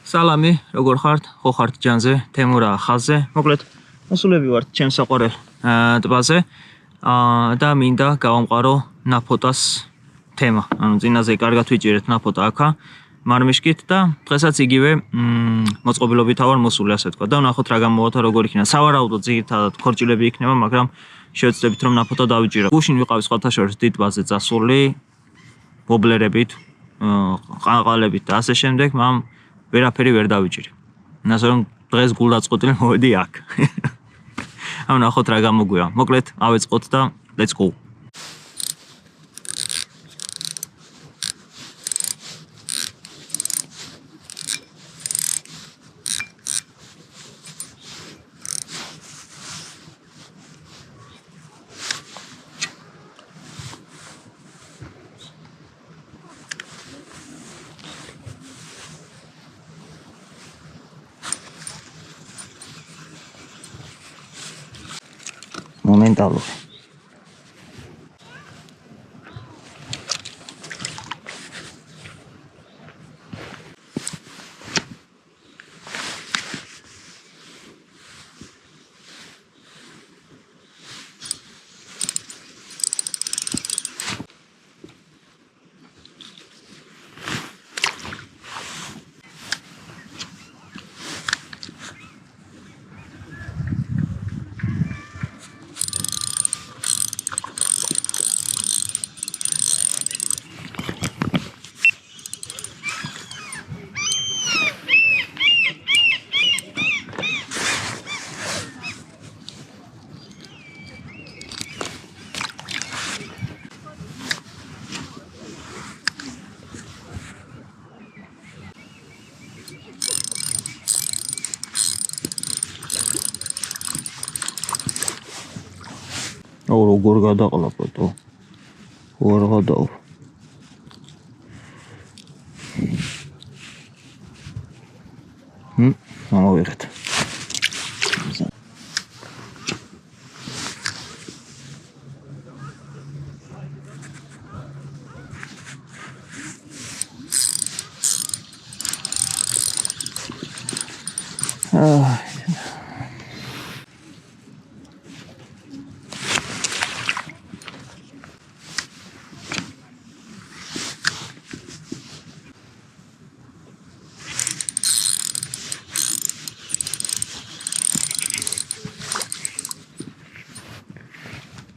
სალამი, როგორ ხართ? ხო ხართ ჯანზე, თემურა ხაზზე. მოკლედ, მოსულები ვართ ჩემს საყვარელ ტბაზე. და მინდა გავამყარო ნაფოტას თემა. ანუ წინაზე კარგად ვიჭირეთ ნაფოტა აქა, მარმიშკით და დღესაც იგივე მოწყობილობით ვარ მოსული, ასე თქვა. და ვნახოთ რა გამოვათა, როგორ იქნება. სავარაუდოდ ძირითადად ქორჭილები იქნება, მაგრამ შევეცდებით რომ ნაფოტა დავიჭირო. გუშინ ვიყავი სხვათა შორის დიდ ტბაზე წასული, ბობლერებით, ყანყალებით და ასე შემდეგ, მაგრამ ვერაფერი ვერ დავიჭირე. ასე რომ დღეს გულდაწყვეტილი მოვედი აქ. ანუ ნახოთ რა გამოგვია. მოკლედ, ავეწყოთ და let's go. Მომენტალურად. როგორ გადაყლაპოთო? როგორ გადაო? ამოვიღეთ.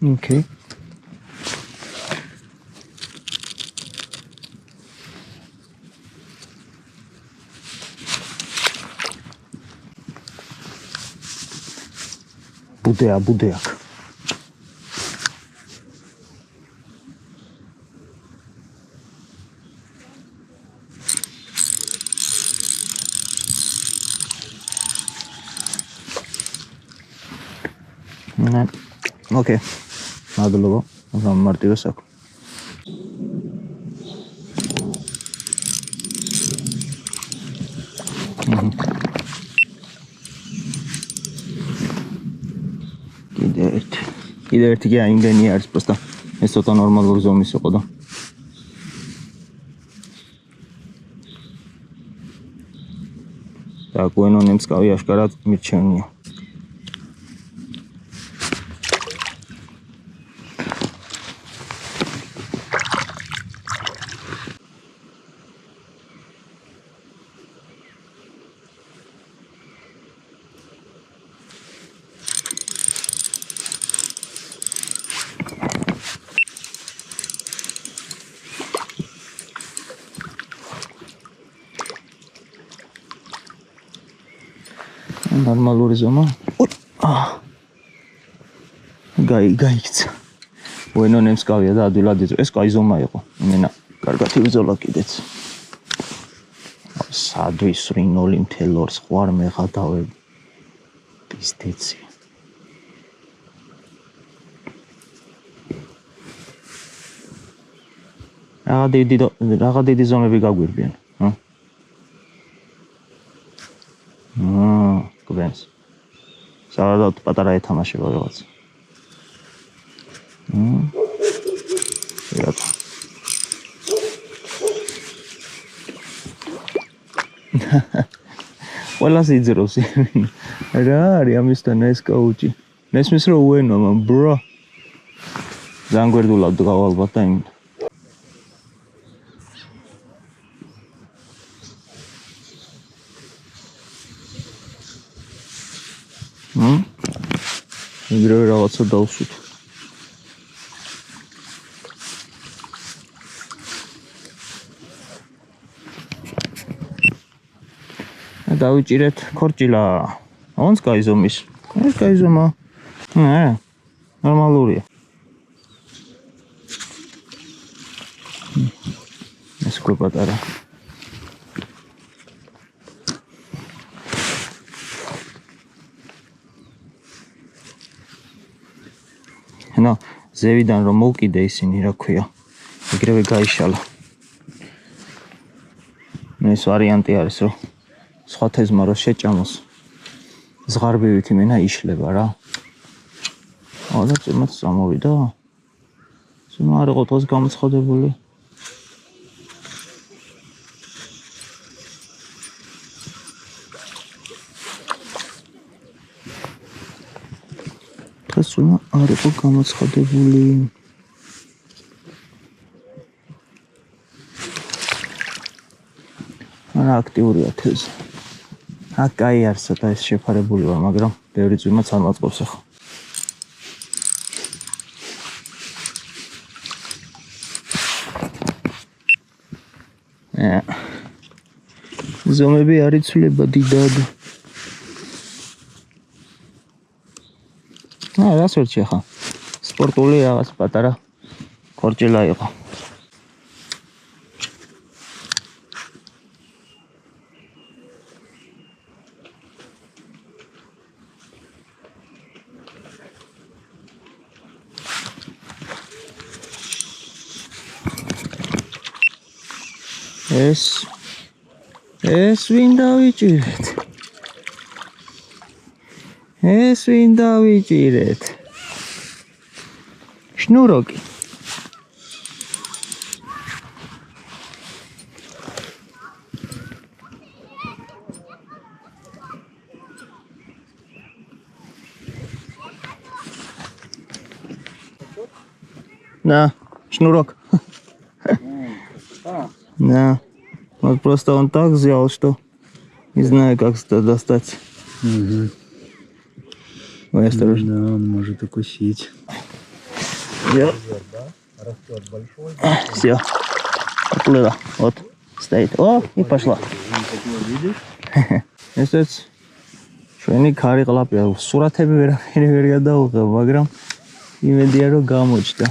Okay. Budeak. Okay. Madlovo, am martiro saco. კიდევ ერთი კი აიმდენი არის პროსტა. ეს ცოტა ნორმალური ზომის იყო და. და გვენონემს კავი აშკარად მირჩევნია. ნორმალური ზომა. გაიქცა. ვენონემს კავია და ადვილად იწვევს. ეს კაი ზომა იყო. იმენა კარგად იბრძოლა კიდეც. სადვის რინოლი მთელორს ხوار მეღადავე პისტეცი. რაღა დიდი ზომები გაგვირბიან, გვენს. სავარაუდოდ პატარა ეთამაშება რაღაც. ყველას იძროს. რა არის ამისთან ეს კაუჩი? ნესმის რომ უენო, bro. ძალიან გვერდულად დგავ ალბათ და იმით. იგივე რაღაცა დავსვით. დავიჭირეთ ქორჭილა. ონს გაიზომის. ეს გაიზომა. ნორმალურია. ეს უკვე პატარა. ნო, ზევიდან რომ მოვკიდე ისინი, რა ქვია. ეგრევე გაიშალა. ეს ვარიანტი არის, რომ სხვა თეზმა რო შეჭამოს. ზღარბივით იმენა იშლება რა. და წემაც წამოვიდა. წემა არ იყო დღეს გამოცხადებული. დღეს წემა არ იყო გამოცხადებული. არა აქტიურია თეზი. კაი არის ცოტა ეს შეფარებული ვარ, მაგრამ ბევრი წვიმაც არ მაწყობს ახლა. ზომები არ იცვლება დიდად. რას ვერჩი ახლა? სპორტული რაღაც პატარა ქორჭილა იყო. ეს ვინ დავიჭირეთ? შნუროკი. На, шнурок. Да. Вот просто он так взял, что не знаю, как это достать. Ой, осторожно. Да, он может укусить. Все. Растет большой. Все. Поплыла. Вот. Стоит. О, и пошла. Видишь? Ჩვენი ქარი ყლაპია. სურათები ვერაფერი ვერ გადაუღებ, მაგრამ იმედია რომ გამოჩნდა.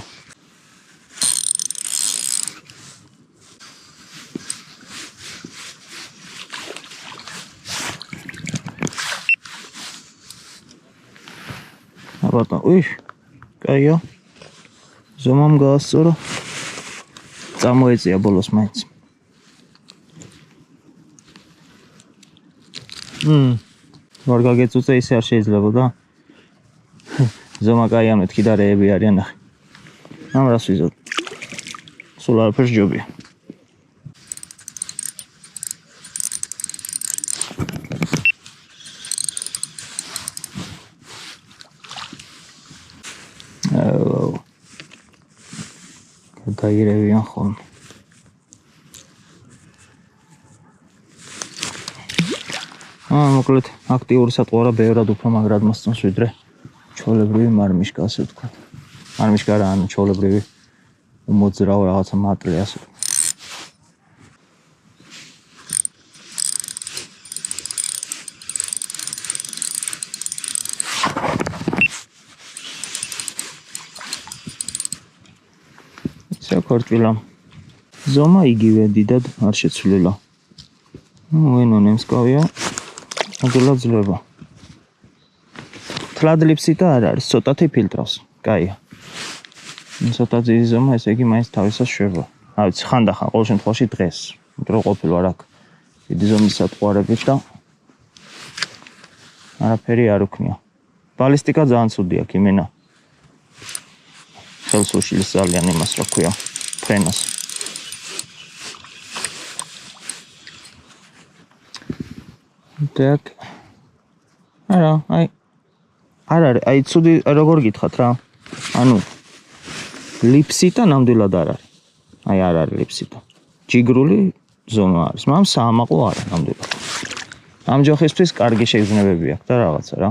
აბატონ, კაია. ზომამ გაასწორო. წამოეწია ბოლოს მაინც. ვარ გაგეწუწე ისე არ შეიძლებოდა. ზომა კაია მეთქი და რეები არიან ნახე. ამ რას ვიზოთ? სულ არაფერს ჯობია. გაირევიან ხოლმე. მოკლედ აქტიური სატყუარა ბევრად უფრო მაგრად მოსწონს ვიდრე ჩოლებრივი მარმიშკა, ასე ვთქვათ. მარმიშკა რა, ანუ ჩოლებრივი უმოძრავ რაღაცა მატლი, ასე ვთქვათ. ქორჭილა. ზომა იგივე დიდად არ შეცვლილა. ვენონე მსკავია. აგელა ძლება. თლად ლიფსიტა არ არის, ცოტათი ფილტრავს. კაია. ცოტა ძირი ზომა, ესე იგი მაინც თავისას შვება. რა ვიცი, ხანდახან ყოველ შემთხვევაში დღეს. იმიტომ ყოფილი ვარ აქ. დიდი ზომის სატყუარებით და არაფერი არ უქნია. ბალისტიკა ძალიან ცუდი აქვს იმენა. ხელს უშლის ძალიან იმას, რა ქვია, ფრენას. Так. არა, არ არის, ცუდი როგორ გითხათ რა. ანუ ლიფსიტა ნამდვილად არ არის. არ არის ლიფსიტა. ჯიგრული ზომა არის, მაგრამ საამაყო არა ნამდვილად. ამ ჯოხისთვის კარგი შეგრძნებები აქვს და რაღაცა რა.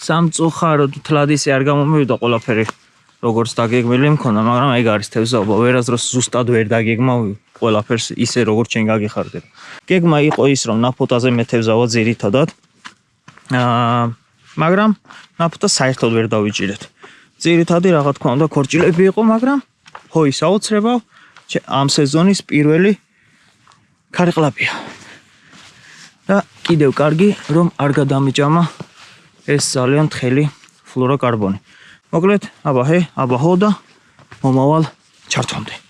სამწუხაროდ თლად ისე არ გამომივიდა ყველაფერი როგორც დაგეგმილი მქონდა, მაგრამ ეგ არის თევზაობა, ვერასდროს ზუსტად ვერ დაგეგმავ ყველაფერს ისე როგორც შენ გაგიხარდებ. გეგმა იყო ის, რომ ნაფოტაზე მეთევზავა ძირითადად. მაგრამ ნაფოტას საერთოდ ვერ დავიჭირეთ. ძირითადი რა თქმა უნდა ქორჭილები იყო, მაგრამ ჰოი საოცრება ამ სეზონის პირველი ქარიყლაპია. და კიდევ კარგი, რომ არ გადამიჭამა ეს ძალიან თხელი ფლუროკარბონი. მოკლედ, აბა ჰო და მომავალ ჩართვამდე.